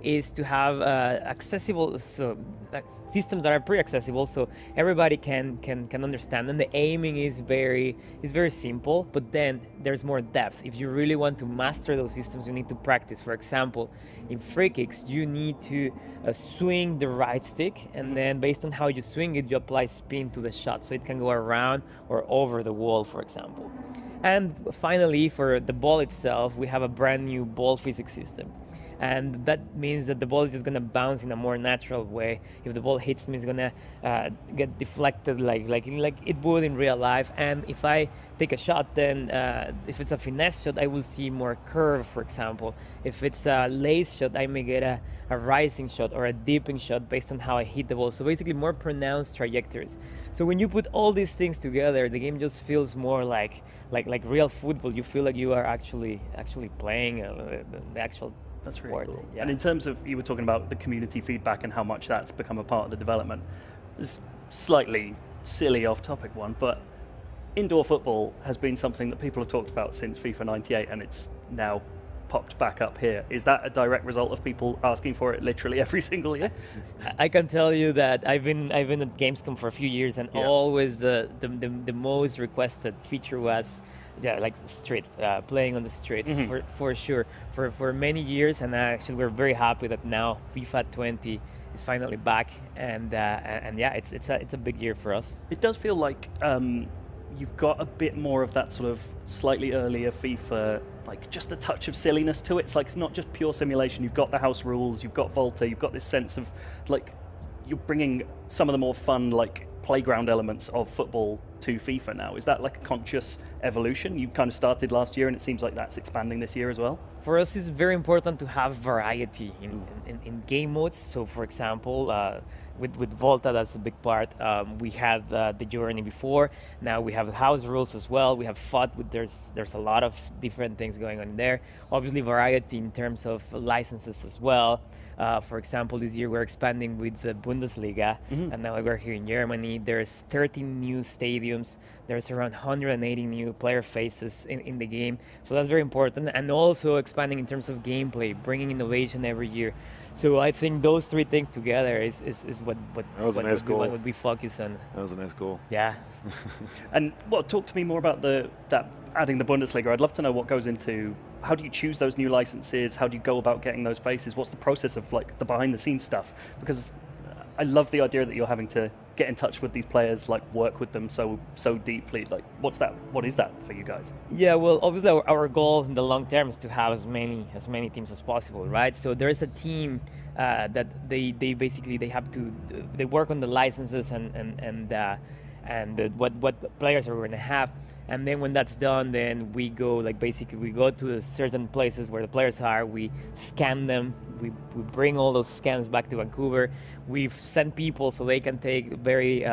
is to have accessible systems that are pretty accessible, so everybody can understand. And the aiming is very simple, but then there's more depth. If you really want to master those systems, you need to practice. For example, in free kicks, you need to swing the right stick, and then based on how you swing it, you apply spin to the shot, so it can go around or over the wall, for example. And finally, for the ball itself, we have a brand new ball physics system. And that means that the ball is just gonna bounce in a more natural way. If the ball hits me, it's gonna get deflected like it would in real life. And if I take a shot, then if it's a finesse shot, I will see more curve, for example. If it's a lace shot, I may get a rising shot or a dipping shot based on how I hit the ball. So basically more pronounced trajectories. So when you put all these things together, the game just feels more like real football. You feel like you are actually playing the actual. That's really cool. Yeah. And in terms of, you were talking about the community feedback and how much that's become a part of the development. This slightly silly off-topic one, but indoor football has been something that people have talked about since FIFA 98, and it's now popped back up here. Is that a direct result of people asking for it literally every single year? I can tell you that I've been at Gamescom for a few years, and always the most requested feature was like street, playing on the streets, for sure, for many years. And actually we're very happy that now FIFA 20 is finally back, and yeah, it's a big year for us. It does feel like you've got a bit more of that sort of slightly earlier FIFA, like just a touch of silliness to it. It's like, it's not just pure simulation. You've got the house rules, you've got Volta, you've got this sense of like you're bringing some of the more fun, like playground elements of football to FIFA now. Is that like a conscious evolution? You kind of started last year, and it seems like that's expanding this year as well. For us, it's very important to have variety in game modes. So for example, with Volta, that's a big part. We had the journey before. Now we have house rules as well. We have FUT. There's a lot of different things going on there. Obviously, variety in terms of licenses as well. For example, this year we're expanding with the Bundesliga, and now we're here in Germany. There's 13 new stadiums. There's around 180 new player faces in the game. So that's very important. And also expanding in terms of gameplay, bringing innovation every year. So I think those three things together is what would be focused on. That was a nice goal. Yeah. And well, talk to me more about that adding the Bundesliga. I'd love to know what goes into, how do you choose those new licenses? How do you go about getting those faces? What's the process of like the behind the scenes stuff? Because I love the idea that you're having to get in touch with these players, like work with them so deeply. Like, what is that for you guys? Yeah, well, obviously our goal in the long term is to have as many teams as possible, right? So there is a team that they basically they work on the licenses and what players are going to have. And then when that's done, then we go we go to the certain places where the players are, we scan them, we bring all those scans back to Vancouver. We've sent people so they can take very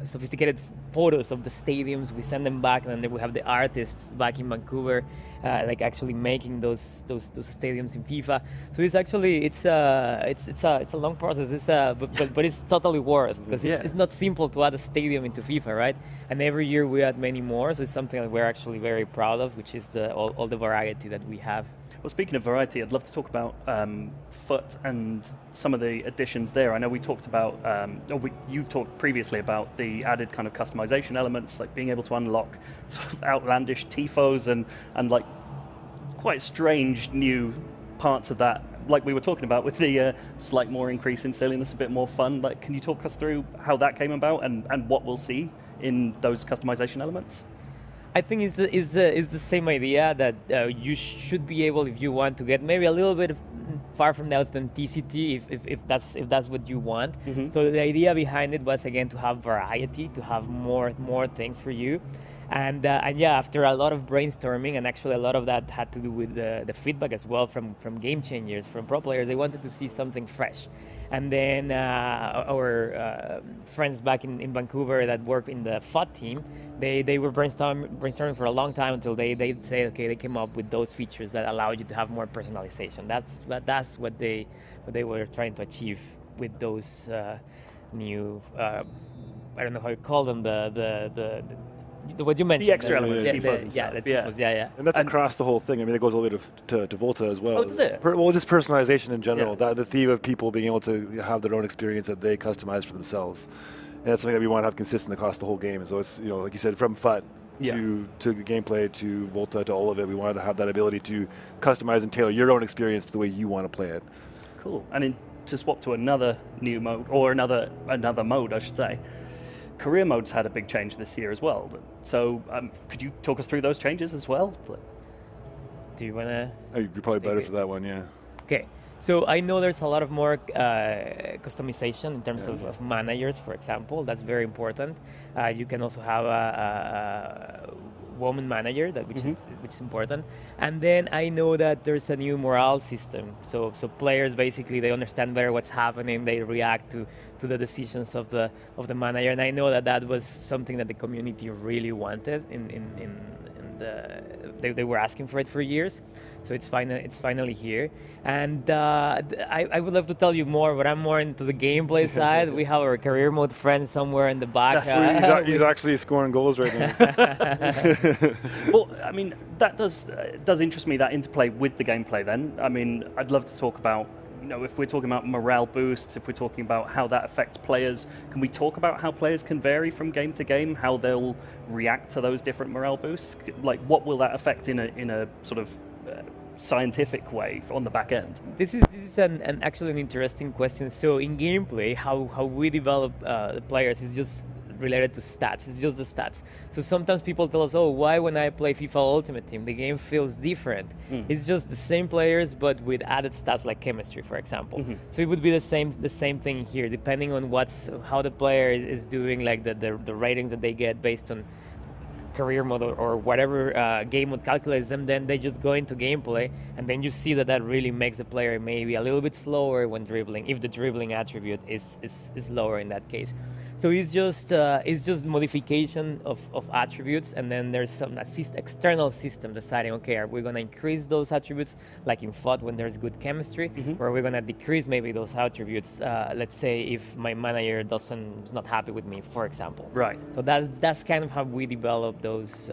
sophisticated photos of the stadiums. We send them back, and then we have the artists back in Vancouver, like actually making those stadiums in FIFA. So it's actually it's a long process. But it's totally worth, because it's not simple to add a stadium into FIFA, right? And every year we add many more. So it's something that we're actually very proud of, which is all the variety that we have. Well, speaking of variety, I'd love to talk about FUT and some of the additions there. I know we talked about, you've talked previously about the added kind of customization elements, like being able to unlock sort of outlandish tifos and like quite strange new parts of that, like we were talking about with the slight more increase in silliness, a bit more fun. Like, can you talk us through how that came about and what we'll see in those customization elements? I think it's the same idea that you should be able, if you want to get maybe a little bit far from the authenticity, if that's what you want. So the idea behind it was, again, to have variety, to have more things for you. And yeah, after a lot of brainstorming, and actually a lot of that had to do with the feedback as well from game changers, from pro players, they wanted to see something fresh. And then our friends back in Vancouver that work in the FUT team, they were brainstorming for a long time until they say, okay, they came up with those features that allow you to have more personalization. That's what they were trying to achieve with those new, I don't know how you call them, what you mentioned. The extra elements, the, tifos and yeah, stuff, the tifos, yeah. And that's And- across the whole thing. I mean, it goes all the way to Volta as well. Oh, does it? Well, just personalization in general. Yes. The theme of people being able to have their own experience that they customize for themselves. And that's something that we want to have consistent across the whole game. So it's, like you said, from FUT to the gameplay to Volta to all of it, we wanted to have that ability to customize and tailor your own experience to the way you want to play it. Cool. And to swap to another new mode, or another mode, I should say, career mode's had a big change this year as well. So could you talk us through those changes as well? Do you want to? You're probably better for that one, yeah. Okay. So I know there's a lot of more customization in terms of managers, for example. That's very important. You can also have a woman manager, which is important. And then I know that there's a new morale system. So players basically, they understand better what's happening. They react to the decisions of the manager. And I know that was something that the community really wanted. They were asking for it for years. So it's finally here. And I would love to tell you more, but I'm more into the gameplay side. We have our career mode friend somewhere in the back. That's where he's actually scoring goals right now. Well, I mean, that does interest me, that interplay with the gameplay then. I mean, I'd love to talk about, if we're talking about morale boosts, if we're talking about how that affects players, can we talk about how players can vary from game to game, how they'll react to those different morale boosts? Like, what will that affect in a sort of scientific way on the back end? This is actually an interesting question. So in gameplay, how we develop the players is just related to stats. It's just the stats. So sometimes people tell us, oh, why when I play FIFA Ultimate Team, the game feels different? It's just the same players, but with added stats like chemistry, for example. So it would be the same thing here, depending on how the player is doing, like the ratings that they get based on career mode or whatever game mode calculates them. Then they just go into gameplay, and then you see that really makes the player maybe a little bit slower when dribbling, if the dribbling attribute is lower in that case. So it's just modification of attributes, and then there's some external system deciding, okay, are we going to increase those attributes, like in FUT when there's good chemistry, or are we going to decrease maybe those attributes, let's say if my manager is not happy with me, for example. Right. So that's kind of how we develop those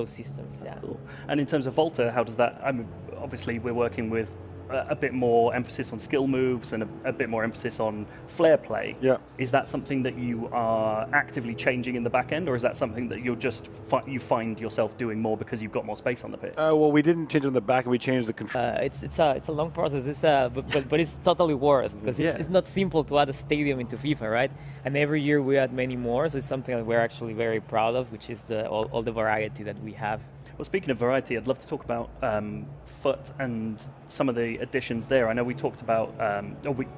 systems. That's cool. And in terms of Volta, how does that, I mean, obviously we're working with a bit more emphasis on skill moves and a bit more emphasis on flair play. Yeah. Is that something that you are actively changing in the back end, or is that something that you're just you find yourself doing more because you've got more space on the pitch? Well, we didn't change it on the back, and we changed the control. It's a long process. But it's totally worth, because it's not simple to add a stadium into FIFA, right? And every year we add many more. So it's something that we're actually very proud of, which is all the variety that we have. Well, speaking of variety, I'd love to talk about FUT and some of the additions there. I know we talked about,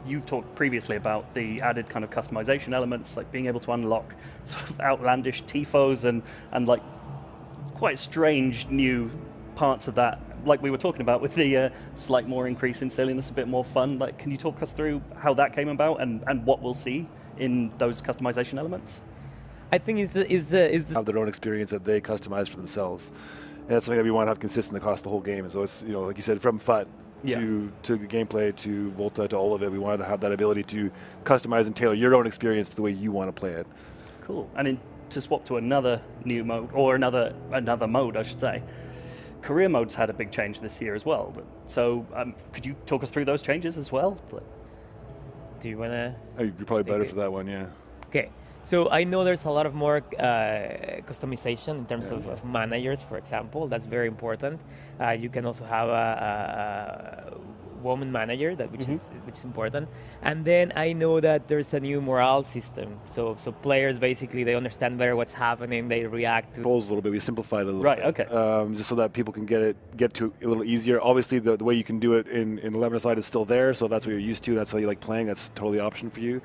you've talked previously about the added kind of customization elements, like being able to unlock sort of outlandish tifos and like quite strange new parts of that, like we were talking about with the slight more increase in silliness, a bit more fun. Like, can you talk us through how that came about and what we'll see in those customization elements? I think is have their own experience that they customize for themselves. And that's something that we want to have consistent across the whole game. So it's, like you said, from FUT to the gameplay to Volta to all of it, we wanted to have that ability to customize and tailor your own experience to the way you want to play it. Cool. And to swap to another new mode, or another mode, I should say, career mode's had a big change this year as well. So could you talk us through those changes as well? Do you want to? You're probably better for that one, yeah. Okay. So I know there's a lot of more customization in terms of managers, for example. That's very important. You can also have a woman manager, which is important. And then I know that there's a new morale system. So players basically, they understand better what's happening. They react to Controls a little bit. We simplified it a little right, bit. okay. Just so that people can get to it a little easier. Obviously, the way you can do it in 11-a-side is still there. So if that's what you're used to, that's how you like playing, that's totally option for you.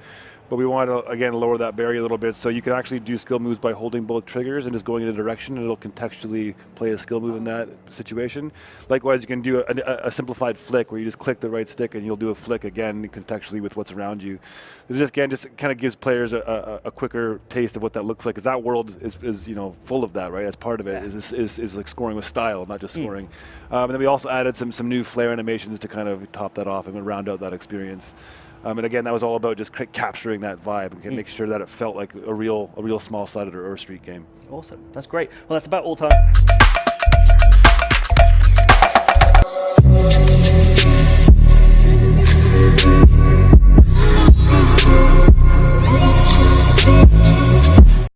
But we want to, again, lower that barrier a little bit, so you can actually do skill moves by holding both triggers and just going in a direction, and it'll contextually play a skill move in that situation. Likewise, you can do a simplified flick where you just click click the right stick and you'll do a flick again contextually with what's around you. It just kind of gives players a quicker taste of what that looks like, because that world is you know, full of that, right? As part of it is like scoring with style, not just scoring. And then we also added some new flare animations to kind of top that off and round out that experience. And again, that was all about just capturing that vibe and make sure that it felt like a real small-sided or street game. Awesome, that's great. Well, that's about all time.